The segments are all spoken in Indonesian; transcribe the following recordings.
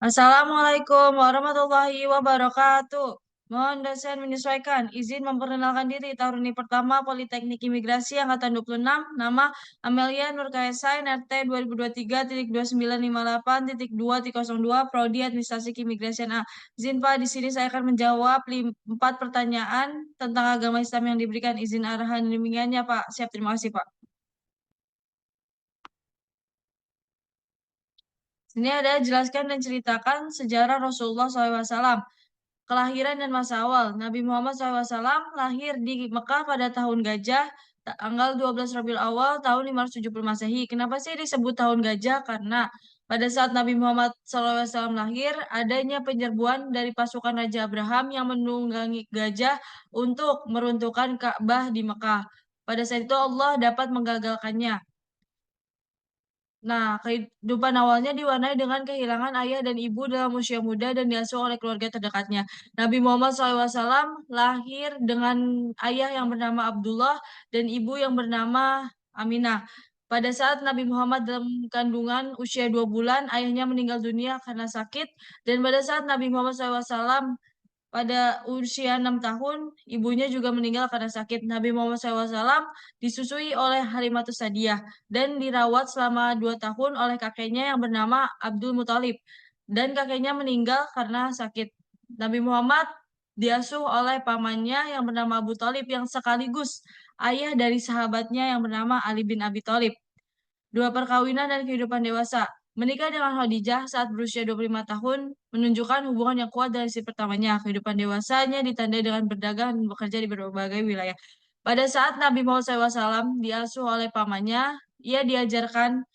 Assalamualaikum warahmatullahi wabarakatuh. Mohon dosen menyesuaikan. Izin memperkenalkan diri. Taruni pertama Politeknik Imigrasi Angkatan 26. Nama Amelia Nurkaesain, RT 2023.2958.2.02, Prodi Administrasi Keimigrasian A. Izin Pak, di sini saya akan menjawab 4 pertanyaan tentang agama Islam yang diberikan. Izin arahan bimbingannya Pak. Siap, terima kasih Pak. Sini ada jelaskan dan ceritakan sejarah Rasulullah SAW. Kelahiran dan masa awal. Nabi Muhammad SAW lahir di Mekah pada tahun Gajah, tanggal 12 Rabiul Awal tahun 570 Masehi. Kenapa sih disebut tahun Gajah? Karena pada saat Nabi Muhammad SAW lahir, adanya penyerbuan dari pasukan Raja Abraham yang menunggangi gajah untuk meruntuhkan Ka'bah di Mekah. Pada saat itu Allah dapat menggagalkannya. Nah, kehidupan awalnya diwarnai dengan kehilangan ayah dan ibu dalam usia muda dan diasuh oleh keluarga terdekatnya. Nabi Muhammad SAW lahir dengan ayah yang bernama Abdullah dan ibu yang bernama Aminah. Pada saat Nabi Muhammad dalam kandungan usia 2 bulan, ayahnya meninggal dunia karena sakit. Dan pada saat Nabi Muhammad SAW pada usia 6 tahun, ibunya juga meninggal karena sakit. Nabi Muhammad SAW disusui oleh Halimatus Sadiah dan dirawat selama 2 tahun oleh kakeknya yang bernama Abdul Muthalib. Dan kakeknya meninggal karena sakit. Nabi Muhammad diasuh oleh pamannya yang bernama Abu Thalib yang sekaligus ayah dari sahabatnya yang bernama Ali bin Abi Thalib. 2 perkawinan dan kehidupan dewasa. Menikah dengan Khadijah saat berusia 25 tahun menunjukkan hubungan yang kuat dari si pertamanya. Kehidupan dewasanya ditandai dengan berdagang dan bekerja di berbagai wilayah. Pada saat Nabi Muhammad SAW diasuh oleh pamannya, ia diajarkan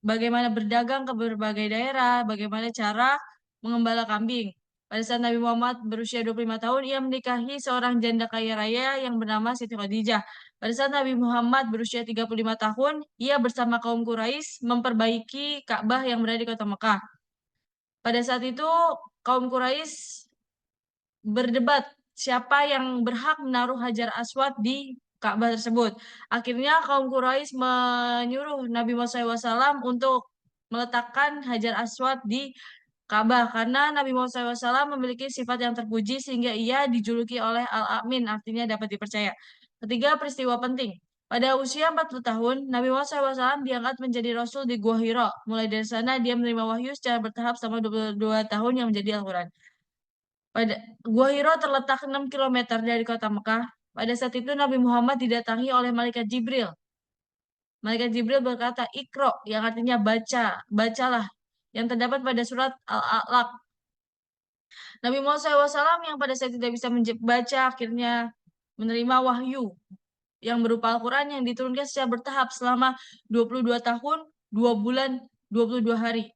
bagaimana berdagang ke berbagai daerah, bagaimana cara mengembala kambing. Pada saat Nabi Muhammad berusia 25 tahun, ia menikahi seorang janda kaya raya yang bernama Siti Khadijah. Pada saat Nabi Muhammad berusia 35 tahun, ia bersama kaum Quraisy memperbaiki Ka'bah yang berada di kota Mekah. Pada saat itu, kaum Quraisy berdebat siapa yang berhak menaruh Hajar Aswad di Ka'bah tersebut. Akhirnya kaum Quraisy menyuruh Nabi Muhammad SAW untuk meletakkan Hajar Aswad di Ka'bah karena Nabi Muhammad SAW memiliki sifat yang terpuji sehingga ia dijuluki oleh Al-Amin, artinya dapat dipercaya. Ketiga, peristiwa penting. Pada usia 40 tahun, Nabi Muhammad SAW diangkat menjadi Rasul di Gua Hira. Mulai dari sana, dia menerima wahyu secara bertahap selama 22 tahun yang menjadi Al-Quran. Pada Gua Hira terletak 6 kilometer dari kota Mekah. Pada saat itu Nabi Muhammad didatangi oleh malaikat Jibril. Malaikat Jibril berkata, "Iqra," yang artinya baca, bacalah, yang terdapat pada surat Al-Alaq. Nabi Muhammad SAW yang pada saat tidak bisa membaca akhirnya menerima wahyu yang berupa Al-Quran yang diturunkan secara bertahap selama 22 tahun, 2 bulan, 22 hari.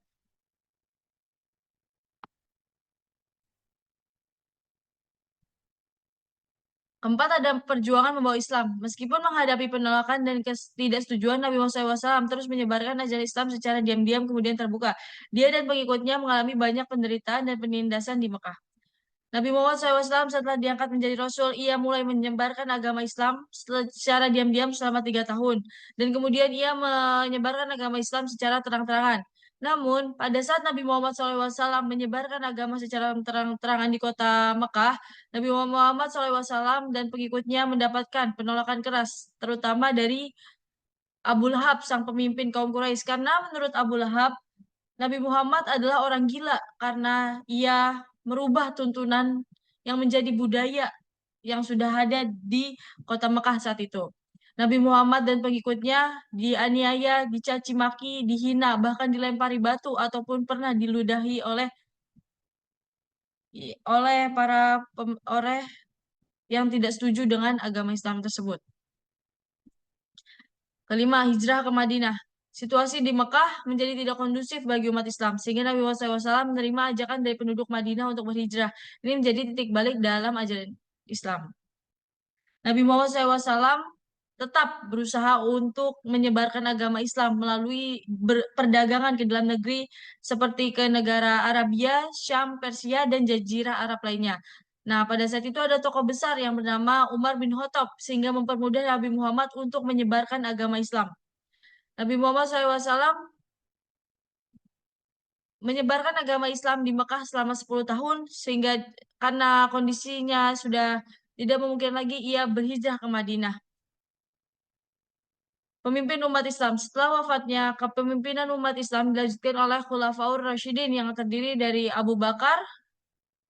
Keempat, ada perjuangan membawa Islam. Meskipun menghadapi penolakan dan ketidaksetujuan, Nabi Muhammad SAW terus menyebarkan ajaran Islam secara diam-diam kemudian terbuka. Dia dan pengikutnya mengalami banyak penderitaan dan penindasan di Mekah. Nabi Muhammad SAW setelah diangkat menjadi Rasul, ia mulai menyebarkan agama Islam secara diam-diam selama 3 tahun. Dan kemudian ia menyebarkan agama Islam secara terang-terangan. Namun, pada saat Nabi Muhammad SAW menyebarkan agama secara terang-terangan di kota Mekah, Nabi Muhammad SAW dan pengikutnya mendapatkan penolakan keras, terutama dari Abu Lahab, sang pemimpin kaum Quraisy. Karena menurut Abu Lahab, Nabi Muhammad adalah orang gila karena ia merubah tuntunan yang menjadi budaya yang sudah ada di kota Mekah saat itu. Nabi Muhammad dan pengikutnya dianiaya, dicaci maki, dihina, bahkan dilempari batu ataupun pernah diludahi oleh oleh yang tidak setuju dengan agama Islam tersebut. Kelima, hijrah ke Madinah. Situasi di Mekah menjadi tidak kondusif bagi umat Islam, sehingga Nabi Muhammad SAW menerima ajakan dari penduduk Madinah untuk berhijrah. Ini menjadi titik balik dalam ajaran Islam. Nabi Muhammad SAW tetap berusaha untuk menyebarkan agama Islam melalui perdagangan ke dalam negeri seperti ke negara Arabia, Syam, Persia, dan Jazirah Arab lainnya. Nah, pada saat itu ada tokoh besar yang bernama Umar bin Khattab sehingga mempermudah Nabi Muhammad untuk menyebarkan agama Islam. Nabi Muhammad SAW menyebarkan agama Islam di Mekah selama 10 tahun sehingga karena kondisinya sudah tidak memungkinkan lagi ia berhijrah ke Madinah. Pemimpin umat Islam. Setelah wafatnya, kepemimpinan umat Islam dilanjutkan oleh Khulafaur Rasyidin yang terdiri dari Abu Bakar,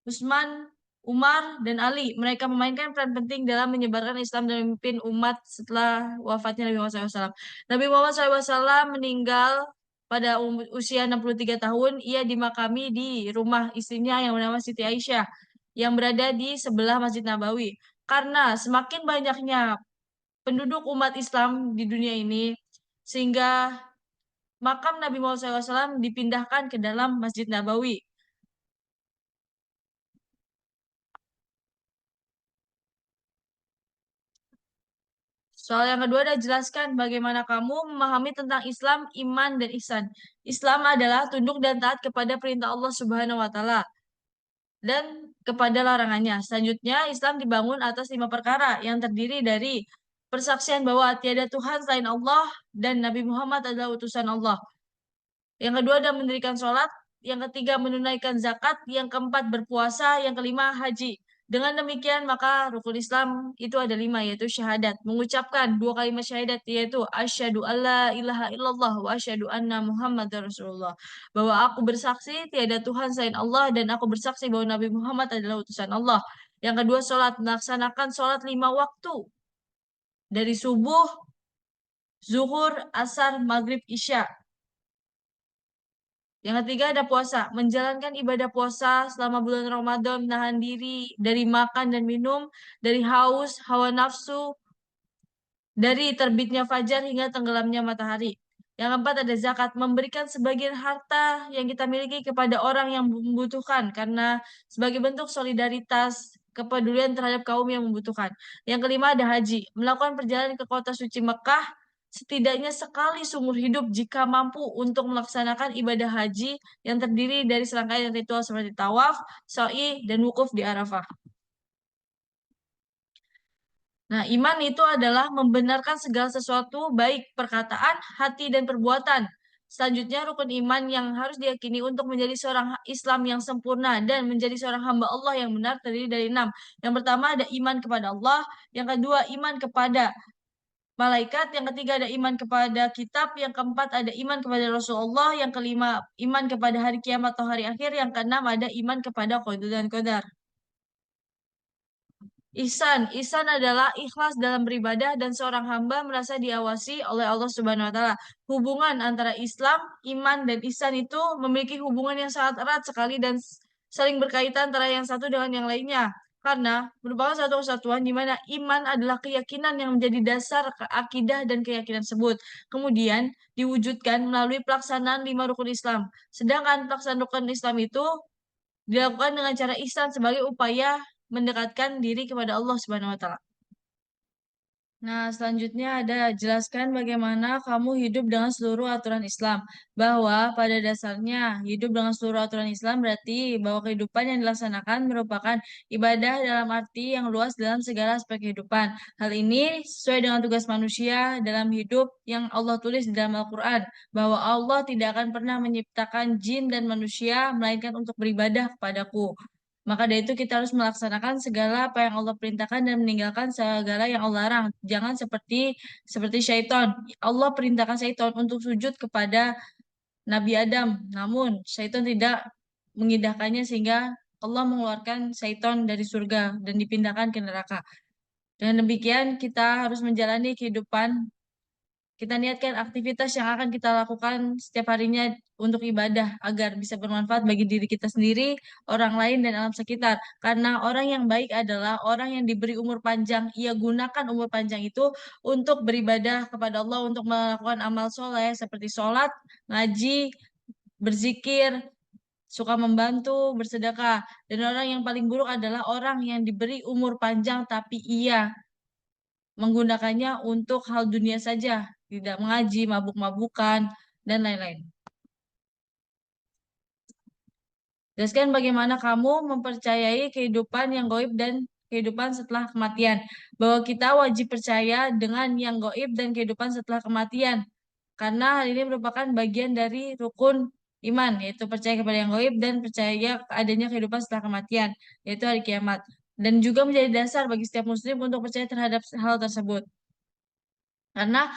Utsman, Umar, dan Ali. Mereka memainkan peran penting dalam menyebarkan Islam dan memimpin umat setelah wafatnya Nabi Muhammad SAW. Nabi Muhammad SAW meninggal pada usia 63 tahun. Ia dimakami di rumah istrinya yang bernama Siti Aisyah yang berada di sebelah Masjid Nabawi. Karena semakin banyaknya penduduk umat Islam di dunia ini, sehingga makam Nabi Muhammad SAW dipindahkan ke dalam Masjid Nabawi. Soal yang kedua adalah jelaskan bagaimana kamu memahami tentang Islam, iman, dan ihsan. Islam adalah tunduk dan taat kepada perintah Allah Subhanahu wa taala dan kepada larangannya. Selanjutnya, Islam dibangun atas 5 perkara yang terdiri dari persaksian bahwa tiada Tuhan selain Allah dan Nabi Muhammad adalah utusan Allah. Yang kedua adalah mendirikan sholat. Yang ketiga menunaikan zakat. Yang keempat berpuasa. Yang kelima haji. Dengan demikian maka rukun Islam itu ada 5 yaitu syahadat. Mengucapkan 2 kalimat syahadat yaitu asyhadu alla ilaha illallah wa asyhadu anna Muhammad Rasulullah. Bahwa aku bersaksi tiada Tuhan selain Allah dan aku bersaksi bahwa Nabi Muhammad adalah utusan Allah. Yang kedua sholat. Melaksanakan sholat 5 waktu. Dari subuh, zuhur, asar, maghrib, isya. Yang ketiga ada puasa, menjalankan ibadah puasa selama bulan Ramadan, menahan diri dari makan dan minum, dari haus, hawa nafsu, dari terbitnya fajar hingga tenggelamnya matahari. Yang keempat ada zakat, memberikan sebagian harta yang kita miliki kepada orang yang membutuhkan karena sebagai bentuk solidaritas kepedulian terhadap kaum yang membutuhkan. Yang kelima ada haji, melakukan perjalanan ke kota suci Mekah setidaknya sekali seumur hidup jika mampu untuk melaksanakan ibadah haji yang terdiri dari serangkaian ritual seperti tawaf, sa'i, dan wukuf di Arafah. Nah, iman itu adalah membenarkan segala sesuatu, baik perkataan, hati, dan perbuatan. Selanjutnya, rukun iman yang harus diyakini untuk menjadi seorang Islam yang sempurna dan menjadi seorang hamba Allah yang benar terdiri dari 6. Yang pertama ada iman kepada Allah, yang kedua iman kepada malaikat, yang ketiga ada iman kepada kitab, yang keempat ada iman kepada Rasulullah, yang kelima iman kepada hari kiamat atau hari akhir, yang keenam ada iman kepada qada dan qadar. Ihsan, ihsan adalah ikhlas dalam beribadah dan seorang hamba merasa diawasi oleh Allah Subhanahu wa taala. Hubungan antara Islam, iman dan ihsan itu memiliki hubungan yang sangat erat sekali dan saling berkaitan antara yang satu dengan yang lainnya. Karena merupakan satu kesatuan di mana iman adalah keyakinan yang menjadi dasar akidah dan keyakinan tersebut. Kemudian diwujudkan melalui pelaksanaan 5 rukun Islam. Sedangkan pelaksanaan rukun Islam itu dilakukan dengan cara ihsan sebagai upaya mendekatkan diri kepada Allah Subhanahu wa taala. Nah, selanjutnya ada jelaskan bagaimana kamu hidup dengan seluruh aturan Islam. Bahwa pada dasarnya hidup dengan seluruh aturan Islam berarti bahwa kehidupan yang dilaksanakan merupakan ibadah dalam arti yang luas dalam segala aspek kehidupan. Hal ini sesuai dengan tugas manusia dalam hidup yang Allah tulis di dalam Al-Quran. Bahwa Allah tidak akan pernah menciptakan jin dan manusia melainkan untuk beribadah kepadaku. Maka dari itu kita harus melaksanakan segala apa yang Allah perintahkan dan meninggalkan segala yang Allah larang. Jangan seperti syaitan. Allah perintahkan syaitan untuk sujud kepada Nabi Adam. Namun syaitan tidak mengindahkannya sehingga Allah mengeluarkan syaitan dari surga dan dipindahkan ke neraka. Dengan demikian kita harus menjalani kehidupan. Kita niatkan aktivitas yang akan kita lakukan setiap harinya untuk ibadah agar bisa bermanfaat bagi diri kita sendiri, orang lain, dan alam sekitar. Karena orang yang baik adalah orang yang diberi umur panjang. Ia gunakan umur panjang itu untuk beribadah kepada Allah, untuk melakukan amal soleh seperti sholat, ngaji, berzikir, suka membantu, bersedekah. Dan orang yang paling buruk adalah orang yang diberi umur panjang tapi ia menggunakannya untuk hal dunia saja, tidak mengaji, mabuk-mabukan, dan lain-lain. Jelaskan bagaimana kamu mempercayai kehidupan yang gaib dan kehidupan setelah kematian. Bahwa kita wajib percaya dengan yang gaib dan kehidupan setelah kematian. Karena hal ini merupakan bagian dari rukun iman, yaitu percaya kepada yang gaib dan percaya adanya kehidupan setelah kematian, yaitu hari kiamat. Dan juga menjadi dasar bagi setiap muslim untuk percaya terhadap hal tersebut. Karena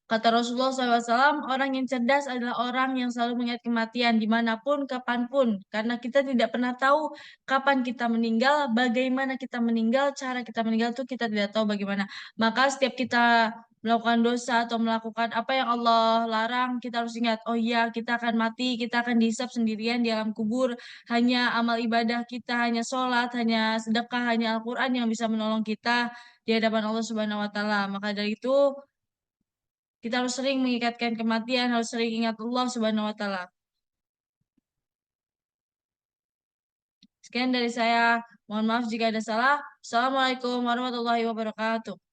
kata Rasulullah SAW, orang yang cerdas adalah orang yang selalu mengingat kematian dimanapun, kapanpun. Karena kita tidak pernah tahu kapan kita meninggal, bagaimana kita meninggal, cara kita meninggal itu kita tidak tahu bagaimana. Maka setiap kita melakukan dosa atau melakukan apa yang Allah larang, kita harus ingat, oh iya kita akan mati, kita akan dihisab sendirian di alam kubur. Hanya amal ibadah kita, hanya sholat, hanya sedekah, hanya Al-Quran yang bisa menolong kita di hadapan Allah Subhanahu Wa Taala. Maka dari itu kita harus sering mengikatkan kematian, harus sering ingat Allah Subhanahu wa taala. Sekian dari saya. Mohon maaf jika ada salah. Assalamualaikum warahmatullahi wabarakatuh.